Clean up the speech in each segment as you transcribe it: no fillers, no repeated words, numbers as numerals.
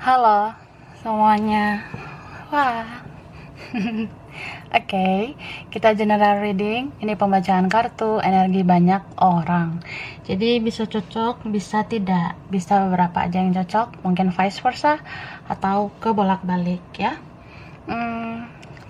Halo semuanya. Wah. Oke, kita general reading. Ini pembacaan kartu energi banyak orang. Jadi bisa cocok, bisa tidak. Bisa beberapa aja yang cocok, mungkin vice versa atau kebolak-balik ya.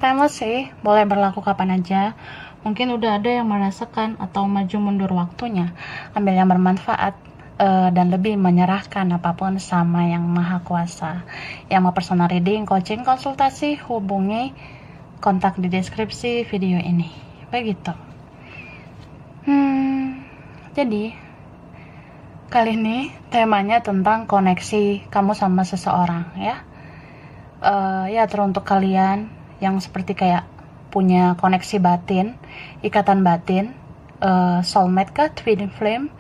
Timeless sih, boleh berlaku kapan aja. Mungkin udah ada yang merasakan atau maju mundur waktunya. Ambil yang bermanfaat dan lebih menyerahkan apapun sama yang maha kuasa. Yang mau personal reading, coaching, konsultasi, hubungi kontak di deskripsi video ini. Begitu. Jadi kali ini temanya tentang koneksi kamu sama seseorang ya. Ya teruntuk kalian yang seperti kayak punya koneksi batin, ikatan batin, soulmate kah, twin flame,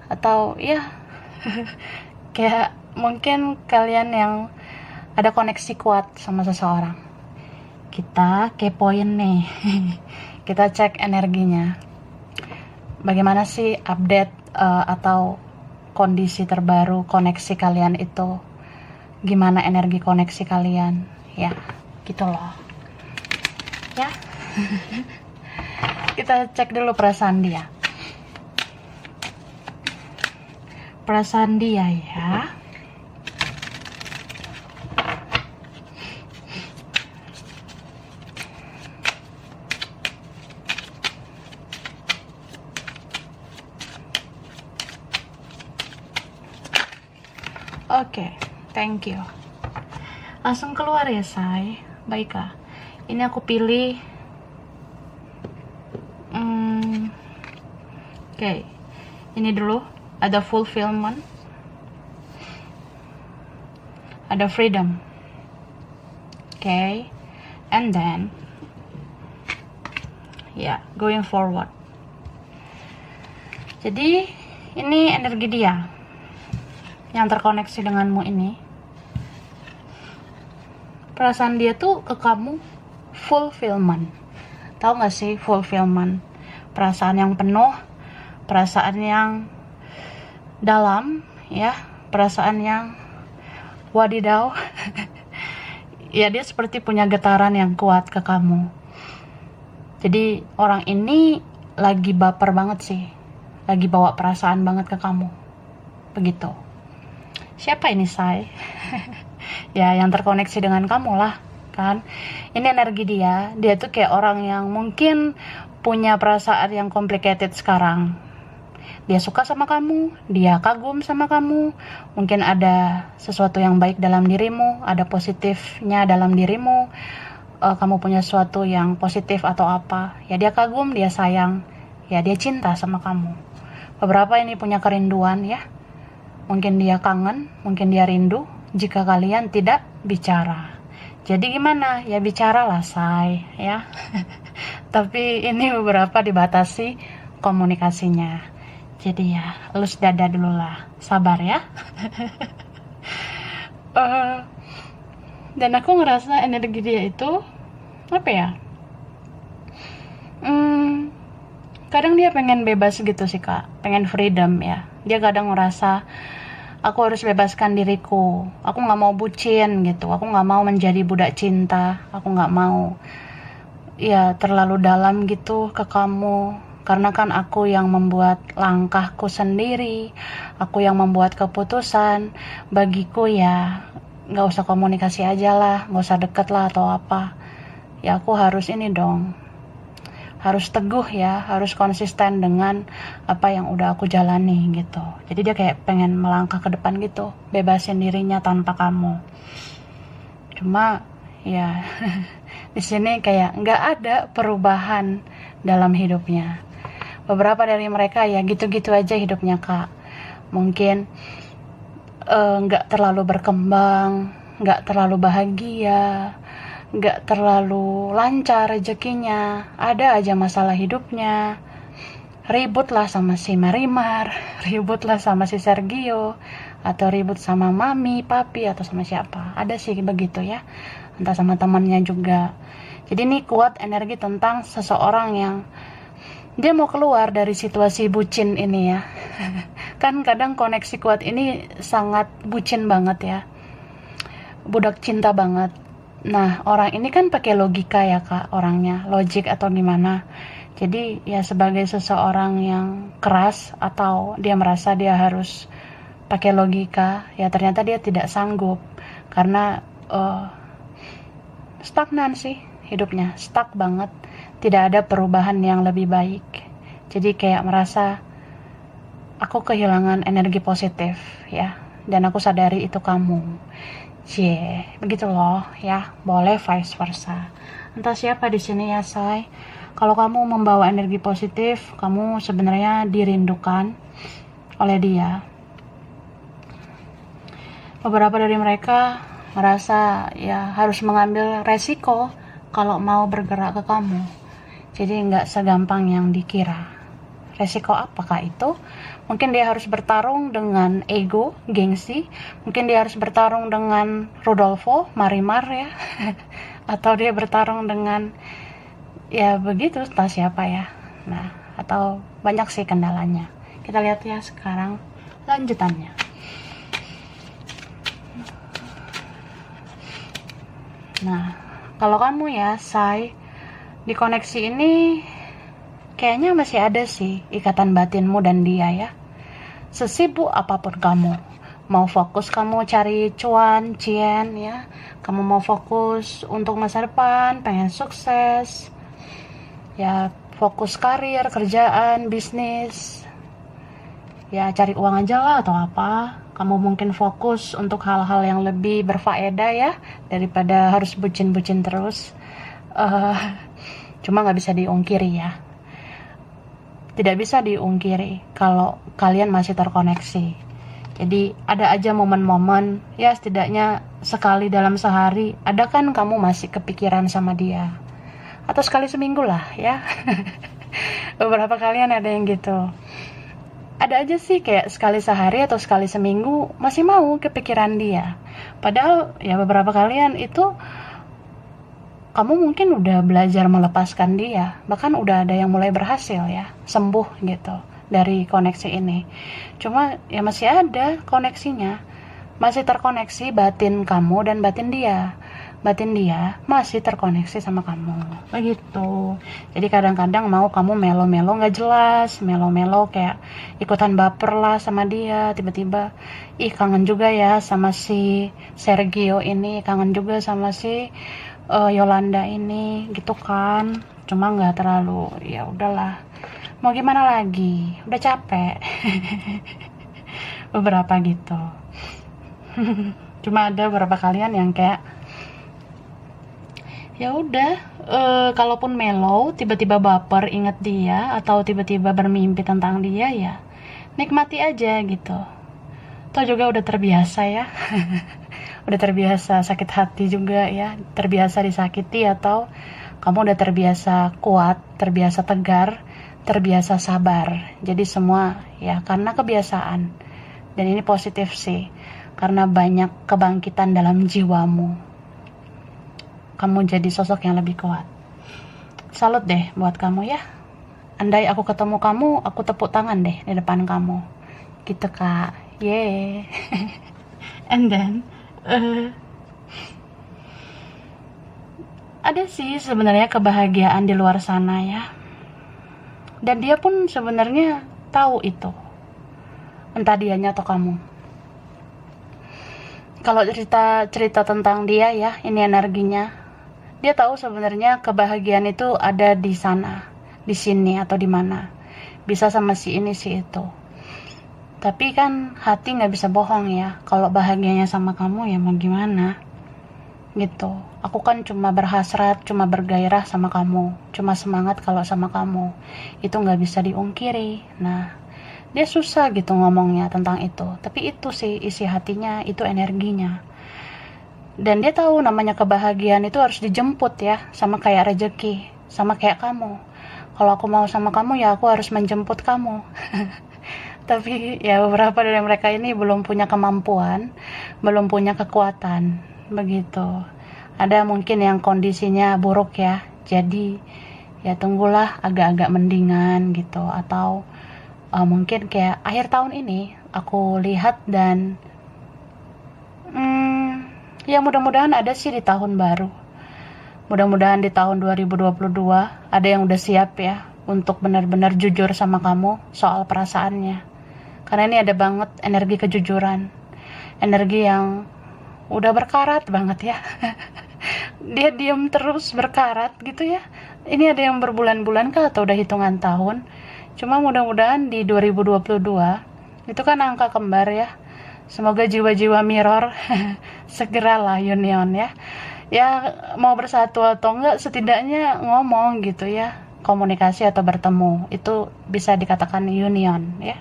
atau ya kayak mungkin kalian yang ada koneksi kuat sama seseorang. Kita kepoin nih. Kita cek energinya. Bagaimana sih update atau kondisi terbaru koneksi kalian itu? Gimana energi koneksi kalian? Ya, gitu loh. Ya. Kita cek dulu perasaan dia. Perasaan dia ya. Oke, thank you. Langsung keluar ya, say. Baiklah. Ini aku pilih. Oke. Ini dulu. Ada fulfillment. Ada freedom. Okay. And then, going forward. Jadi, ini energi dia yang terkoneksi denganmu ini. Perasaan dia tuh ke kamu fulfillment. Tahu gak sih fulfillment? Perasaan yang penuh, perasaan yang dalam, ya, perasaan yang wadidaw. Ya, dia seperti punya getaran yang kuat ke kamu. Jadi orang ini lagi baper banget sih, lagi bawa perasaan banget ke kamu. Begitu. Siapa ini, say? Ya, yang terkoneksi dengan kamu lah, kan? Ini energi dia tuh kayak orang yang mungkin punya perasaan yang complicated sekarang. Dia suka sama kamu, dia kagum sama kamu, mungkin ada sesuatu yang baik dalam dirimu, ada positifnya dalam dirimu, kamu punya sesuatu yang positif atau apa, ya dia kagum, dia sayang, ya dia cinta sama kamu. Beberapa ini punya kerinduan ya, mungkin dia kangen, mungkin dia rindu jika kalian tidak bicara. Jadi gimana? Ya bicaralah, say, ya. Tapi ini beberapa dibatasi komunikasinya. Jadi ya, elus dada dulu lah, sabar ya. Dan aku ngerasa energi dia itu apa ya? Kadang dia pengen bebas gitu sih, Kak, pengen freedom ya. Dia kadang ngerasa aku harus bebaskan diriku, aku nggak mau bucin gitu, aku nggak mau menjadi budak cinta, aku nggak mau ya terlalu dalam gitu ke kamu. Karena kan aku yang membuat langkahku sendiri, aku yang membuat keputusan. Bagiku ya nggak usah komunikasi aja lah, nggak usah deket lah atau apa. Ya aku harus ini dong, harus teguh ya, harus konsisten dengan apa yang udah aku jalani gitu. Jadi dia kayak pengen melangkah ke depan gitu, bebasin dirinya tanpa kamu. Cuma ya di sini kayak nggak ada perubahan dalam hidupnya. Beberapa dari mereka ya gitu-gitu aja hidupnya, Kak. Mungkin nggak terlalu berkembang, nggak terlalu bahagia, nggak terlalu lancar rezekinya, ada aja masalah hidupnya. Ribut lah sama si Marimar, ribut lah sama si Sergio, atau ribut sama mami, papi, atau sama siapa. Ada sih begitu ya, entah sama temannya juga. Jadi ini kuat energi tentang seseorang yang dia mau keluar dari situasi bucin ini ya. Kan kadang koneksi kuat ini sangat bucin banget ya. budak cinta banget. Nah, orang ini kan pakai logika ya Kak, orangnya, logik atau gimana. Jadi ya sebagai seseorang yang keras atau dia merasa dia harus pakai logika, ya ternyata dia tidak sanggup karena stagnan sih hidupnya, stuck banget, tidak ada perubahan yang lebih baik. Jadi kayak merasa aku kehilangan energi positif ya, dan aku sadari itu kamu. Begitu loh ya, boleh vice versa. Entah siapa di sini ya say. Kalau kamu membawa energi positif, kamu sebenarnya dirindukan oleh dia. Beberapa dari mereka merasa ya harus mengambil resiko kalau mau bergerak ke kamu. Jadi nggak segampang yang dikira. Resiko apakah itu? Mungkin dia harus bertarung dengan ego, gengsi. Mungkin dia harus bertarung dengan Rodolfo, Marimar ya. Atau dia bertarung dengan ya begitu, entah siapa ya. Nah, atau banyak sih kendalanya. Kita lihat ya sekarang lanjutannya. Nah, kalau kamu ya, say, di koneksi ini kayaknya masih ada sih ikatan batinmu dan dia ya. Sesibuk apapun kamu, mau fokus kamu cari cuan, cien ya, kamu mau fokus untuk masa depan, pengen sukses, ya fokus karir, kerjaan, bisnis, ya cari uang aja lah atau apa. Kamu mungkin fokus untuk hal-hal yang lebih berfaedah ya, daripada harus bucin-bucin terus. Cuma nggak bisa diungkiri ya. Tidak bisa diungkiri kalau kalian masih terkoneksi. Jadi ada aja momen-momen, ya setidaknya sekali dalam sehari, ada kan kamu masih kepikiran sama dia. Atau sekali seminggu lah ya. Beberapa kalian ada yang gitu. Ada aja sih kayak sekali sehari atau sekali seminggu masih mau kepikiran dia. Padahal ya beberapa kalian itu kamu mungkin udah belajar melepaskan dia, bahkan udah ada yang mulai berhasil ya, sembuh gitu dari koneksi ini. Cuma ya masih ada koneksinya, masih terkoneksi batin kamu dan batin dia. Batin dia masih terkoneksi sama kamu, begitu. Jadi kadang-kadang mau kamu melo-melo nggak jelas, melo-melo kayak ikutan baper lah sama dia, tiba-tiba ih kangen juga ya sama si Sergio ini, kangen juga sama si Yolanda ini gitu kan. Cuma nggak terlalu, ya udahlah, mau gimana lagi, udah capek. Beberapa gitu. Cuma ada beberapa kalian yang kayak ya udah, kalaupun mellow tiba-tiba baper inget dia atau tiba-tiba bermimpi tentang dia, ya nikmati aja gitu. Toh juga udah terbiasa ya. Udah terbiasa sakit hati juga ya, terbiasa disakiti, atau kamu udah terbiasa kuat, terbiasa tegar, terbiasa sabar. Jadi semua ya karena kebiasaan. Dan ini positif sih, karena banyak kebangkitan dalam jiwamu. Kamu jadi sosok yang lebih kuat. Salut deh buat kamu ya. Andai aku ketemu kamu, aku tepuk tangan deh di depan kamu. Gitu Kak. Yeay. And then ada sih sebenarnya kebahagiaan di luar sana ya. Dan dia pun sebenarnya tahu itu. Entah dianya atau kamu. Kalau cerita tentang dia ya, ini energinya. Dia tahu sebenarnya kebahagiaan itu ada di sana, di sini atau di mana. Bisa sama si ini si itu. Tapi kan hati nggak bisa bohong ya. Kalau bahagianya sama kamu ya mau gimana? Gitu. Aku kan cuma berhasrat, cuma bergairah sama kamu, cuma semangat kalau sama kamu. Itu nggak bisa diungkiri. Nah, dia susah gitu ngomongnya tentang itu. Tapi itu sih isi hatinya, itu energinya. Dan dia tahu namanya kebahagiaan itu harus dijemput ya, sama kayak rezeki, sama kayak kamu. Kalau aku mau sama kamu ya aku harus menjemput kamu. Tapi ya beberapa dari mereka ini belum punya kemampuan, belum punya kekuatan, begitu. Ada mungkin yang kondisinya buruk ya, jadi ya tunggulah agak-agak mendingan gitu. Atau mungkin kayak akhir tahun ini aku lihat dan Ya mudah-mudahan ada sih di tahun baru. Mudah-mudahan di tahun 2022 ada yang udah siap ya untuk benar-benar jujur sama kamu soal perasaannya. Karena ini ada banget energi kejujuran. Energi yang udah berkarat banget ya. Dia diam terus berkarat gitu ya. Ini ada yang berbulan-bulan kah atau udah hitungan tahun. Cuma mudah-mudahan di 2022 itu kan angka kembar ya. Semoga jiwa-jiwa mirror segeralah union ya. Ya mau bersatu atau enggak setidaknya ngomong gitu ya. Komunikasi atau bertemu itu bisa dikatakan union ya.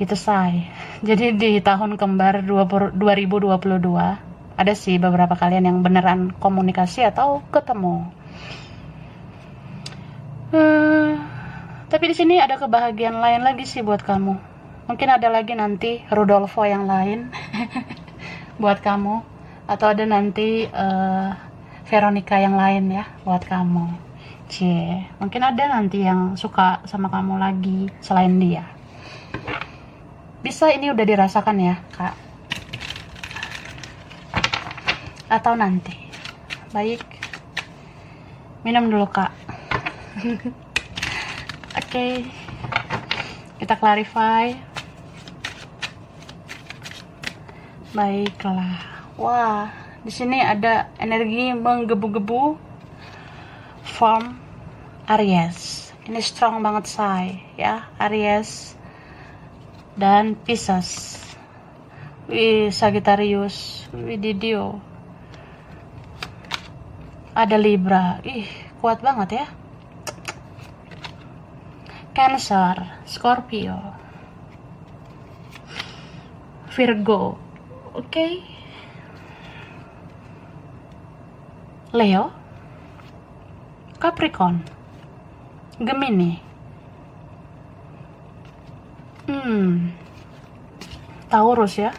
Gitu say. Jadi di tahun kembar 2022 ada sih beberapa kalian yang beneran komunikasi atau ketemu. Tapi di sini ada kebahagiaan lain lagi sih buat kamu. Mungkin ada lagi nanti Rudolfo yang lain buat kamu, atau ada nanti Veronica yang lain ya buat kamu. Cie, mungkin ada nanti yang suka sama kamu lagi selain dia. Bisa ini udah dirasakan ya, Kak? Atau nanti? Baik. Minum dulu, Kak. Oke. Kita clarify. Baiklah. Wah, di sini ada energi menggebu-gebu from Aries. Ini strong banget say, ya. Aries dan Pisces. Sagittarius, Didio. Ada Libra. Kuat banget ya. Cancer, Scorpio, Virgo. Oke. Leo, Capricorn, Gemini. Taurus ya.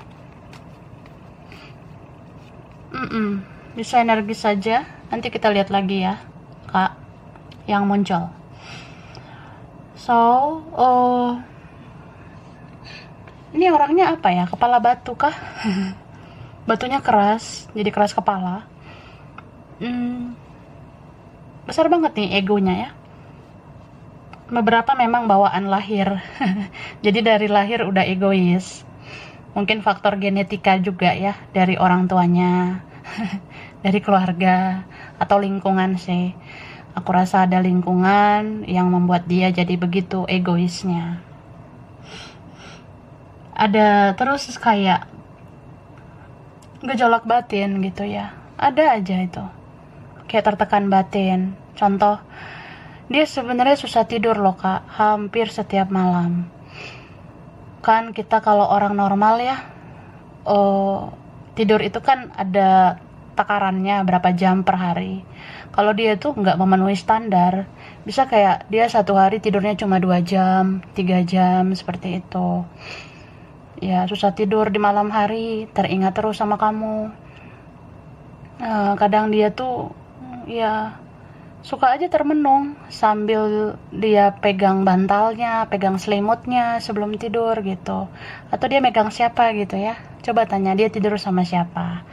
Bisa energi saja. Nanti kita lihat lagi ya, Kak, yang muncul. So, ini orangnya apa ya? Kepala batu kah? Batunya keras, jadi keras kepala. Besar banget nih egonya ya. Beberapa memang bawaan lahir. Jadi dari lahir udah egois. Mungkin faktor genetika juga ya, dari orang tuanya, dari keluarga, atau lingkungan sih. Aku rasa ada lingkungan yang membuat dia jadi begitu egoisnya. Ada terus kayak gejolak batin gitu ya. Ada aja itu. Kayak tertekan batin. Contoh, dia sebenarnya susah tidur loh, Kak. Hampir setiap malam. Kan kita kalau orang normal ya, tidur itu kan ada takarannya berapa jam per hari. Kalau dia tuh nggak memenuhi standar, bisa kayak dia satu hari tidurnya cuma 2 jam, 3 jam, seperti itu. Ya, susah tidur di malam hari, teringat terus sama kamu. Kadang dia tuh, ya, suka aja termenung sambil dia pegang bantalnya, pegang selimutnya sebelum tidur gitu. Atau dia megang siapa gitu ya. Coba tanya dia tidur sama siapa.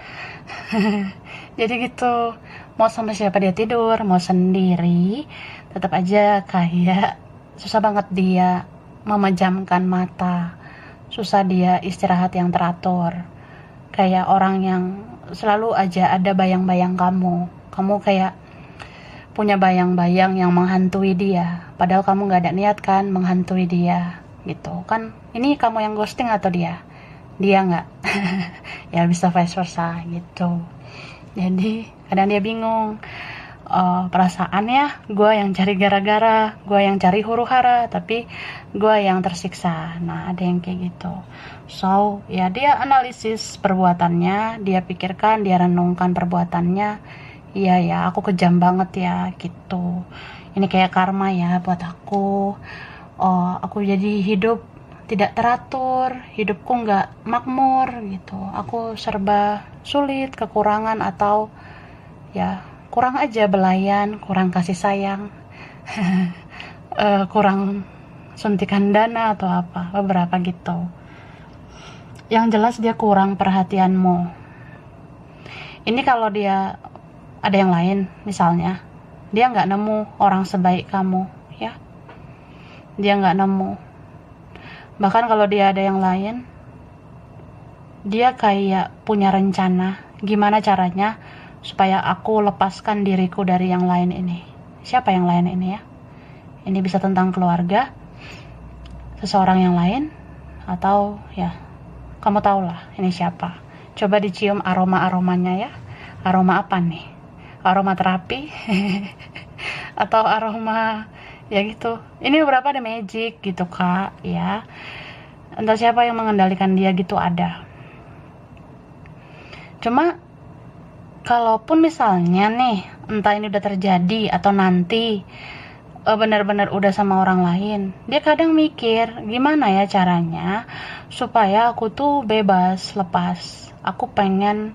Jadi gitu, mau sama siapa dia tidur, mau sendiri, tetap aja kayak susah banget dia memejamkan mata, susah dia istirahat yang teratur. Kayak orang yang selalu aja ada bayang-bayang kamu kayak punya bayang-bayang yang menghantui dia, padahal kamu gak ada niat kan menghantui dia gitu kan. Ini kamu yang ghosting atau dia nggak? Ya bisa vice versa gitu. Jadi kadang dia bingung, perasaannya gue yang cari gara-gara, gue yang cari huru-hara, tapi gue yang tersiksa. Nah ada yang kayak gitu. So ya dia analisis perbuatannya, dia pikirkan, dia renungkan perbuatannya. Iya ya, aku kejam banget ya gitu. Ini kayak karma ya buat aku. Aku jadi hidup tidak teratur, hidupku nggak makmur gitu. Aku serba sulit, kekurangan, atau ya kurang aja belayan, kurang kasih sayang, kurang suntikan dana atau apa, beberapa gitu. Yang jelas dia kurang perhatianmu. Ini kalau dia ada yang lain, misalnya dia nggak nemu orang sebaik kamu, ya, dia nggak nemu. Bahkan kalau dia ada yang lain, dia kayak punya rencana gimana caranya supaya aku lepaskan diriku dari yang lain ini. Siapa yang lain ini ya? Ini bisa tentang keluarga, seseorang yang lain, atau ya kamu tahulah ini siapa. Coba dicium aroma-aromanya ya. Aroma apa nih? Aroma terapi atau aroma ya gitu. Ini beberapa ada magic gitu kak ya. Entah siapa yang mengendalikan dia gitu ada. Cuma kalaupun misalnya nih entah ini udah terjadi atau nanti benar-benar udah sama orang lain, dia kadang mikir gimana ya caranya supaya aku tuh bebas, lepas. Aku pengen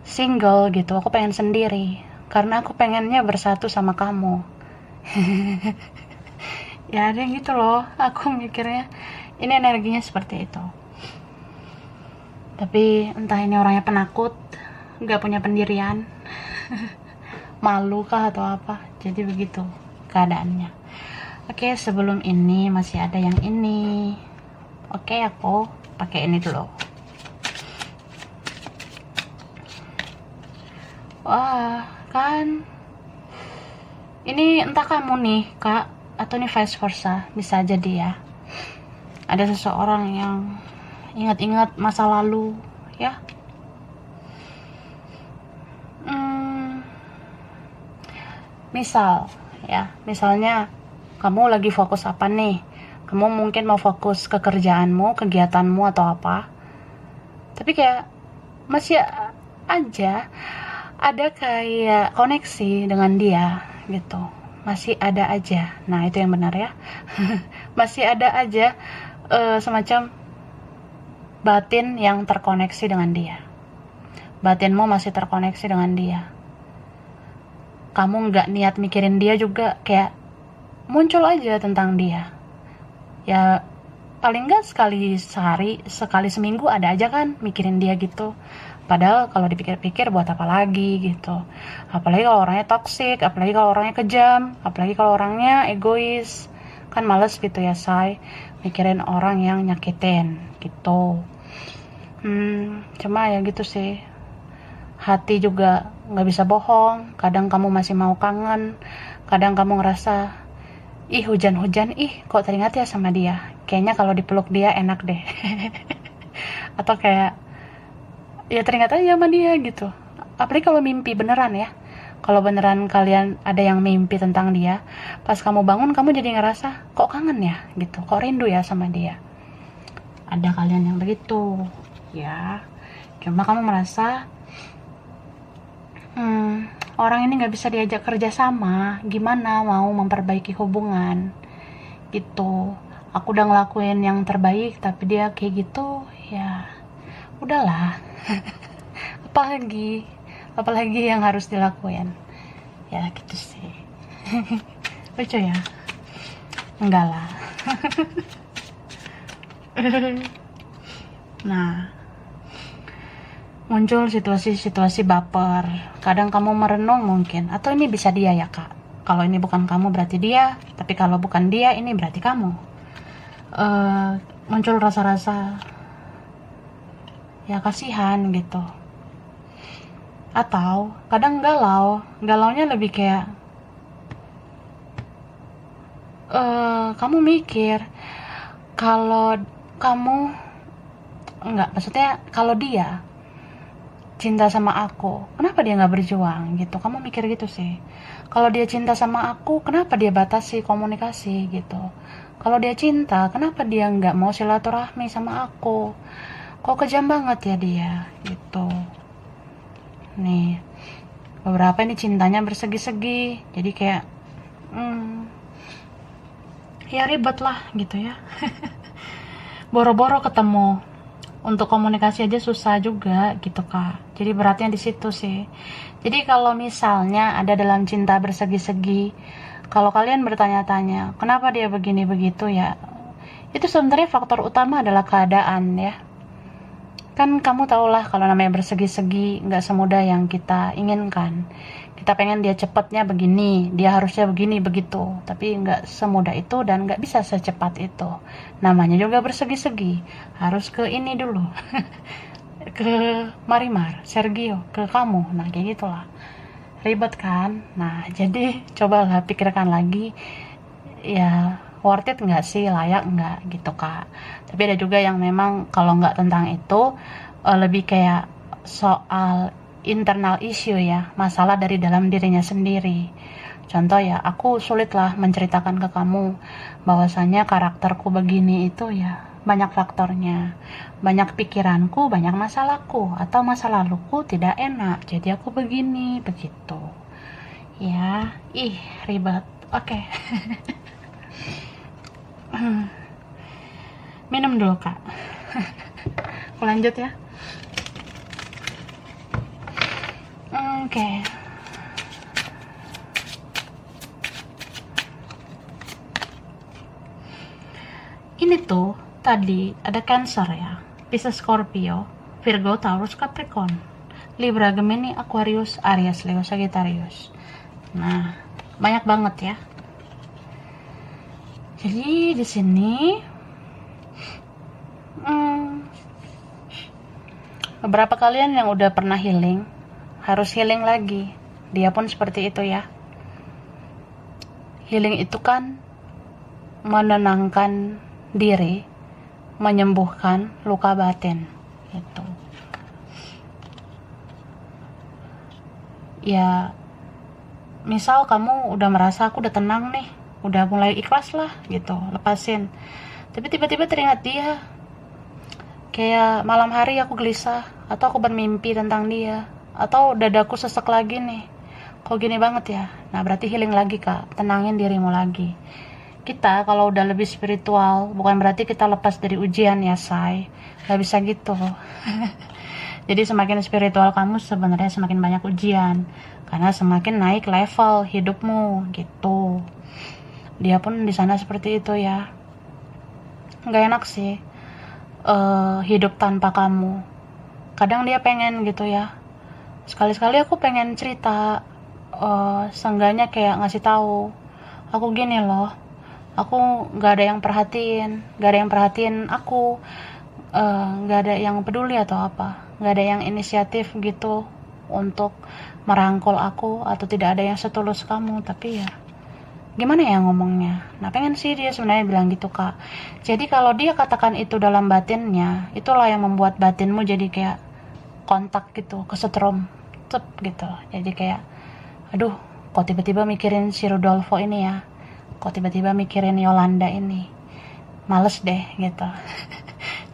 single gitu, aku pengen sendiri karena aku pengennya bersatu sama kamu. Ya ada yang gitu loh, aku mikirnya ini energinya seperti itu. Tapi entah ini orangnya penakut, gak punya pendirian, malu kah atau apa, jadi begitu keadaannya. Oke, sebelum ini masih ada yang ini. Oke, aku pakai ini dulu. Wah, kan ini entah kamu nih kak atau ini vice versa, bisa jadi ya. Ada seseorang yang ingat-ingat masa lalu ya. Misal ya, misalnya kamu lagi fokus apa nih, kamu mungkin mau fokus ke kerjaanmu, kegiatanmu atau apa, tapi kayak masih aja ada kayak koneksi dengan dia gitu, masih ada aja. Nah itu yang benar ya. Masih ada aja semacam batin yang terkoneksi dengan dia, batinmu masih terkoneksi dengan dia. Kamu nggak niat mikirin dia juga, kayak muncul aja tentang dia. Ya paling nggak sekali sehari, sekali seminggu ada aja kan mikirin dia gitu. Padahal kalau dipikir-pikir buat apa lagi gitu. Apalagi kalau orangnya toksik, apalagi kalau orangnya kejam, apalagi kalau orangnya egois. Kan males gitu ya say, mikirin orang yang nyakitin gitu. Cuma ya gitu sih. Hati juga nggak bisa bohong. Kadang kamu masih mau kangen, kadang kamu ngerasa ih hujan-hujan, ih kok teringat ya sama dia, kayaknya kalau dipeluk dia enak deh. Atau kayak ya teringat aja sama dia gitu. Apalagi kalau mimpi beneran ya, kalau beneran kalian ada yang mimpi tentang dia, pas kamu bangun kamu jadi ngerasa kok kangen ya gitu, kok rindu ya sama dia. Ada kalian yang begitu ya. Cuma kamu merasa orang ini nggak bisa diajak kerja sama, gimana mau memperbaiki hubungan gitu. Aku udah ngelakuin yang terbaik tapi dia kayak gitu, ya udahlah. apalagi yang harus dilakuin ya gitu sih. Lucu ya? Enggak lah. Nah, muncul situasi-situasi baper. Kadang kamu merenung mungkin, atau ini bisa dia ya kak, kalau ini bukan kamu berarti dia, tapi kalau bukan dia ini berarti kamu. Muncul rasa-rasa ya kasihan gitu. Atau kadang galaunya lebih kayak kamu mikir kalau kamu enggak, maksudnya kalau dia cinta sama aku, kenapa dia nggak berjuang gitu. Kamu mikir gitu sih. Kalau dia cinta sama aku, kenapa dia batasi komunikasi gitu. Kalau dia cinta, kenapa dia nggak mau silaturahmi sama aku. Kok kejam banget ya dia gitu. Nih beberapa ini cintanya bersegi-segi, jadi kayak ya ribet lah gitu ya. Boro-boro ketemu, untuk komunikasi aja susah juga gitu kak. Jadi beratnya di situ sih. Jadi kalau misalnya ada dalam cinta bersegi-segi, kalau kalian bertanya-tanya kenapa dia begini begitu ya, itu sebenarnya faktor utama adalah keadaan ya. Kan kamu tahulah kalau namanya bersegi-segi nggak semudah yang kita inginkan. Kita pengen dia cepatnya begini, dia harusnya begini begitu, tapi nggak semudah itu dan nggak bisa secepat itu. Namanya juga bersegi-segi, harus ke ini dulu, ke Marimar, Sergio, ke kamu, nah kayak gitulah. Ribet kan? Nah jadi cobalah pikirkan lagi, ya worth it nggak sih, layak nggak gitu kak. Tapi ada juga yang memang kalau nggak tentang itu, lebih kayak soal internal issue ya, masalah dari dalam dirinya sendiri. Contoh ya, aku sulit lah menceritakan ke kamu bahwasanya karakterku begini itu ya banyak faktornya, banyak pikiranku, banyak masalahku, atau masa laluku tidak enak, jadi aku begini, begitu. Ya, ribet. Oke. Minum dulu kak. Aku lanjut ya. Oke. Ini tuh tadi ada Cancer ya, Pisces, Scorpio, Virgo, Taurus, Capricorn, Libra, Gemini, Aquarius, Aries, Leo, Sagittarius. Nah, banyak banget ya. Jadi di sini beberapa kalian yang udah pernah healing harus healing lagi. Dia pun seperti itu ya. Healing itu kan menenangkan diri, menyembuhkan luka batin gitu. Ya, misal kamu udah merasa aku udah tenang nih, udah mulai ikhlas lah gitu, lepasin. Tapi tiba-tiba teringat dia. Kayak malam hari aku gelisah, atau aku bermimpi tentang dia, atau dadaku sesek lagi nih. Kok gini banget ya? Nah berarti healing lagi kak, tenangin dirimu lagi. Kita kalau udah lebih spiritual, bukan berarti kita lepas dari ujian ya say. Gak bisa gitu. Jadi semakin spiritual kamu sebenarnya semakin banyak ujian, karena semakin naik level hidupmu gitu. Dia pun di sana seperti itu ya. Gak enak sih hidup tanpa kamu. Kadang dia pengen gitu ya. Sekali-sekali aku pengen cerita, seenggaknya kayak ngasih tahu, aku gini loh, aku gak ada yang perhatiin, gak ada yang perhatiin aku, gak ada yang peduli atau apa, gak ada yang inisiatif gitu untuk merangkul aku, atau tidak ada yang setulus kamu. Tapi ya gimana ya ngomongnya. Nah pengen sih dia sebenarnya bilang gitu kak. Jadi kalau dia katakan itu dalam batinnya, itulah yang membuat batinmu jadi kayak kontak gitu, kesetrum cep gitu. Jadi kayak aduh, kok tiba-tiba mikirin si Rudolfo ini ya, kok tiba-tiba mikirin Yolanda ini, males deh gitu.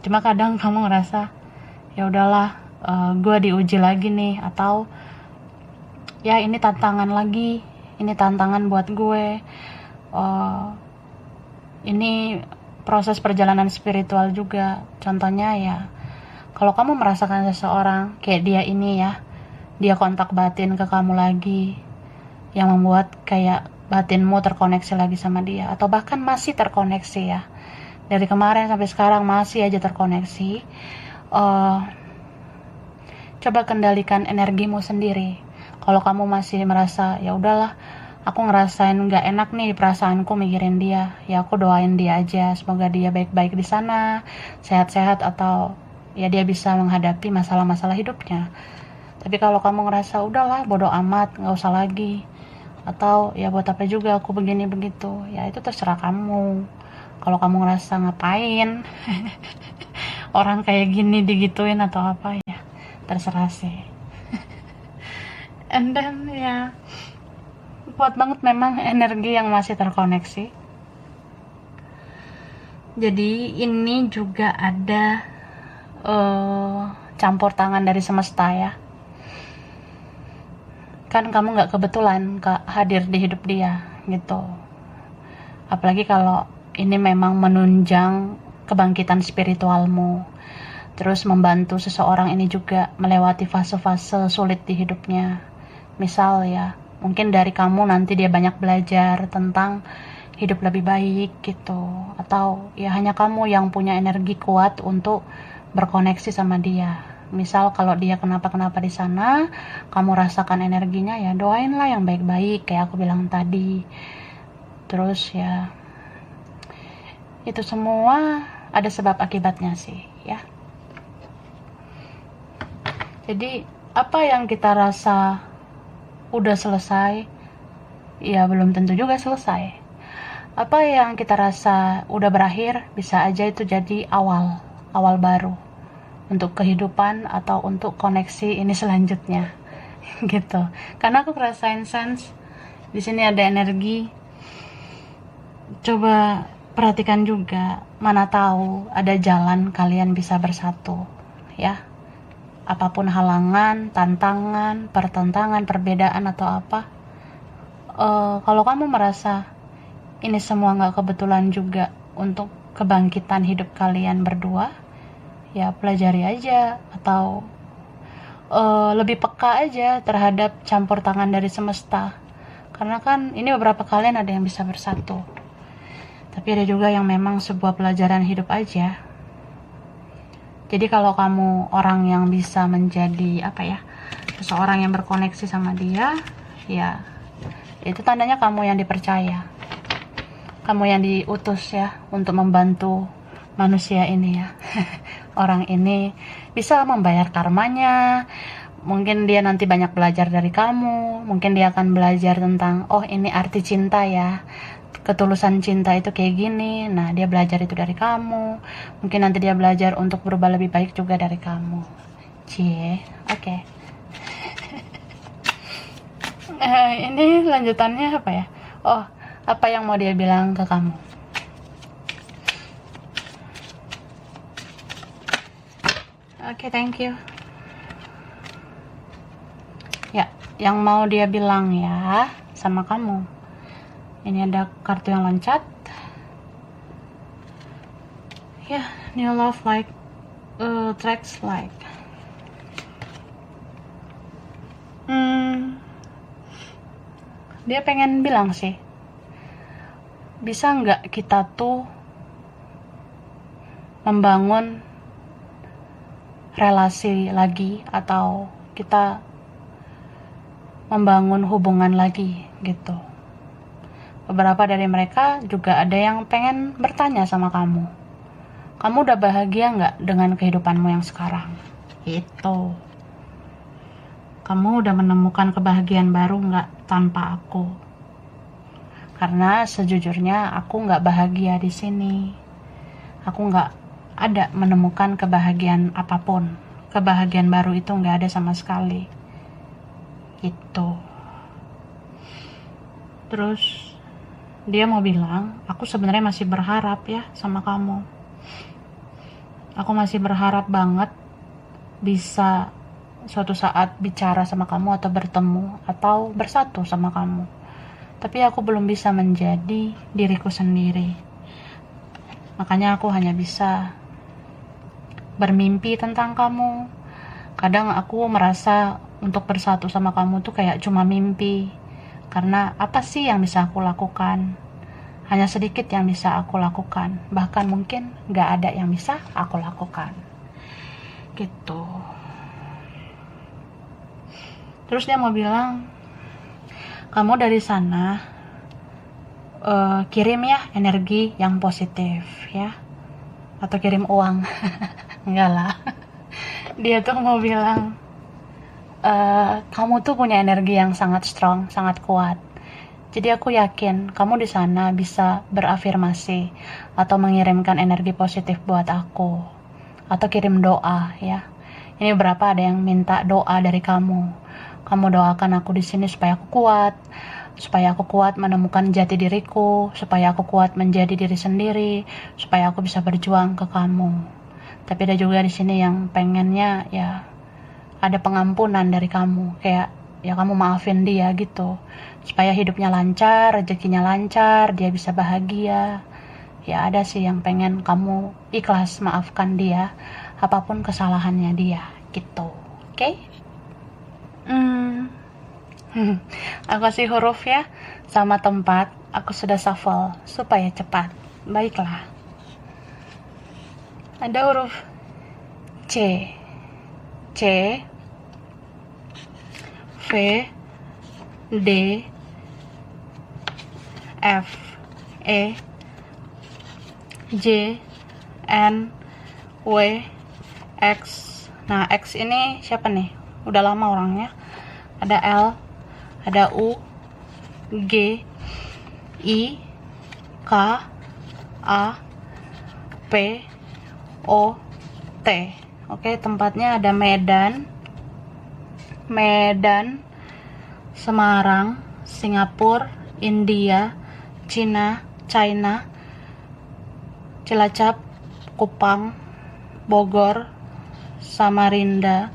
Cuma kadang kamu ngerasa ya udahlah, gue diuji lagi nih, atau ya ini tantangan lagi, ini tantangan buat gue, ini proses perjalanan spiritual juga. Contohnya ya, kalau kamu merasakan seseorang kayak dia ini ya, dia kontak batin ke kamu lagi, yang membuat kayak batinmu terkoneksi lagi sama dia, atau bahkan masih terkoneksi ya, dari kemarin sampai sekarang masih aja terkoneksi. Coba kendalikan energimu sendiri. Kalau kamu masih merasa ya udahlah, aku ngerasain nggak enak nih perasaanku mikirin dia, ya aku doain dia aja, semoga dia baik-baik di sana, sehat-sehat, atau ya dia bisa menghadapi masalah-masalah hidupnya. Tapi kalau kamu ngerasa udahlah bodo amat, nggak usah lagi, atau ya buat apa juga aku begini begitu, ya itu terserah kamu. Kalau kamu ngerasa ngapain orang kayak gini digituin atau apa, ya terserah sih. And then ya kuat banget memang energi yang masih terkoneksi. Jadi ini juga ada campur tangan dari semesta ya. Kan kamu gak kebetulan hadir di hidup dia gitu. Apalagi kalau ini memang menunjang kebangkitan spiritualmu, terus membantu seseorang ini juga melewati fase-fase sulit di hidupnya. Misal ya, mungkin dari kamu nanti dia banyak belajar tentang hidup lebih baik gitu, atau ya hanya kamu yang punya energi kuat untuk berkoneksi sama dia. Misal kalau dia kenapa-kenapa di sana, kamu rasakan energinya, ya doainlah yang baik-baik kayak aku bilang tadi. Terus ya, itu semua ada sebab akibatnya sih ya. Jadi apa yang kita rasa udah selesai, ya belum tentu juga selesai. Apa yang kita rasa udah berakhir, bisa aja itu jadi awal baru untuk kehidupan atau untuk koneksi ini selanjutnya. Gitu. Karena aku ngerasain sense di sini ada energi. Coba perhatikan juga, mana tahu ada jalan kalian bisa bersatu, ya. Apapun halangan, tantangan, pertentangan, perbedaan atau apa, kalau kamu merasa ini semua nggak kebetulan juga untuk kebangkitan hidup kalian berdua, ya pelajari aja, atau lebih peka aja terhadap campur tangan dari semesta. Karena kan ini beberapa kalian ada yang bisa bersatu, tapi ada juga yang memang sebuah pelajaran hidup aja. Jadi kalau kamu orang yang bisa menjadi seseorang yang berkoneksi sama dia, ya itu tandanya kamu yang dipercaya, kamu yang diutus ya untuk membantu manusia ini ya. Orang ini bisa membayar karmanya. Mungkin dia nanti banyak belajar dari kamu. Mungkin dia akan belajar tentang, oh ini arti cinta ya, ketulusan cinta itu kayak gini. Nah, dia belajar itu dari kamu. Mungkin nanti dia belajar untuk berubah lebih baik juga dari kamu. Oke. Ini lanjutannya apa ya? Oh, apa yang mau dia bilang ke kamu? Oke, thank you. Ya, yang mau dia bilang ya sama kamu. Ini ada kartu yang loncat. Ya, new love like tracks like. Dia pengen bilang sih, bisa nggak kita tuh membangun relasi lagi, atau kita membangun hubungan lagi gitu. Beberapa dari mereka juga ada yang pengen bertanya sama kamu, kamu udah bahagia nggak dengan kehidupanmu yang sekarang? Itu, kamu udah menemukan kebahagiaan baru nggak tanpa aku? Karena sejujurnya aku nggak bahagia di sini. Aku nggak ada menemukan kebahagiaan apapun. Kebahagiaan baru itu nggak ada sama sekali. Itu. Terus dia mau bilang, aku sebenarnya masih berharap ya sama kamu. Aku masih berharap banget bisa suatu saat bicara sama kamu, atau bertemu, atau bersatu sama kamu. Tapi aku belum bisa menjadi diriku sendiri. Makanya aku hanya bisa bermimpi tentang kamu. Kadang aku merasa untuk bersatu sama kamu tuh kayak cuma mimpi. Karena apa sih yang bisa aku lakukan? Hanya sedikit yang bisa aku lakukan. Bahkan mungkin gak ada yang bisa aku lakukan. Gitu. Terus dia mau bilang, kamu dari sana kirim ya energi yang positif ya, atau kirim uang. Enggak lah. Dia tuh mau bilang, kamu tuh punya energi yang sangat strong, sangat kuat. Jadi aku yakin kamu di sana bisa berafirmasi atau mengirimkan energi positif buat aku, atau kirim doa ya. Ini berapa ada yang minta doa dari kamu. Kamu doakan aku di sini supaya aku kuat menemukan jati diriku, supaya aku kuat menjadi diri sendiri, supaya aku bisa berjuang ke kamu. Tapi ada juga di sini yang pengennya ya ada pengampunan dari kamu, kayak ya kamu maafin dia gitu, supaya hidupnya lancar, rezekinya lancar, dia bisa bahagia. Ya ada sih yang pengen kamu ikhlas maafkan dia, apapun kesalahannya dia gitu. Oke? Aku kasih huruf ya sama tempat. Aku sudah shuffle supaya cepat. Baiklah. Ada huruf C, V, D, F, E, J, N, W, X. Nah, X ini siapa nih? Udah lama orangnya. Ada L, ada U, G, I, K, A, P, O, T. Oke, tempatnya ada Medan, Semarang, Singapura, India, China, Cilacap, Kupang, Bogor, Samarinda,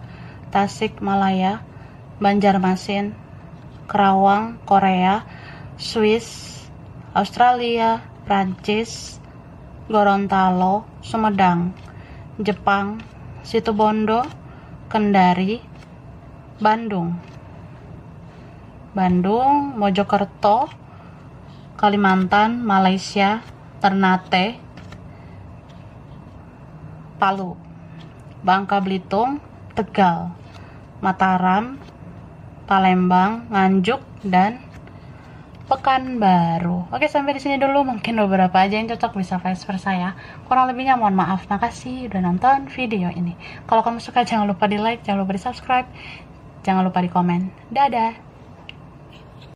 Tasikmalaya, Banjarmasin, Kerawang, Korea, Swiss, Australia, Prancis, Gorontalo, Sumedang, Jepang, Situbondo, Kendari, Bandung, Mojokerto, Kalimantan, Malaysia, Ternate, Palu, Bangka Belitung, Tegal, Mataram, Palembang, Nganjuk, dan Pekanbaru. Oke, sampai di sini dulu. Mungkin beberapa aja yang cocok, bisa vice versa ya. Kurang lebihnya mohon maaf. Makasih udah nonton video ini. Kalau kamu suka jangan lupa di like, jangan lupa di subscribe, jangan lupa di komen. Dadah.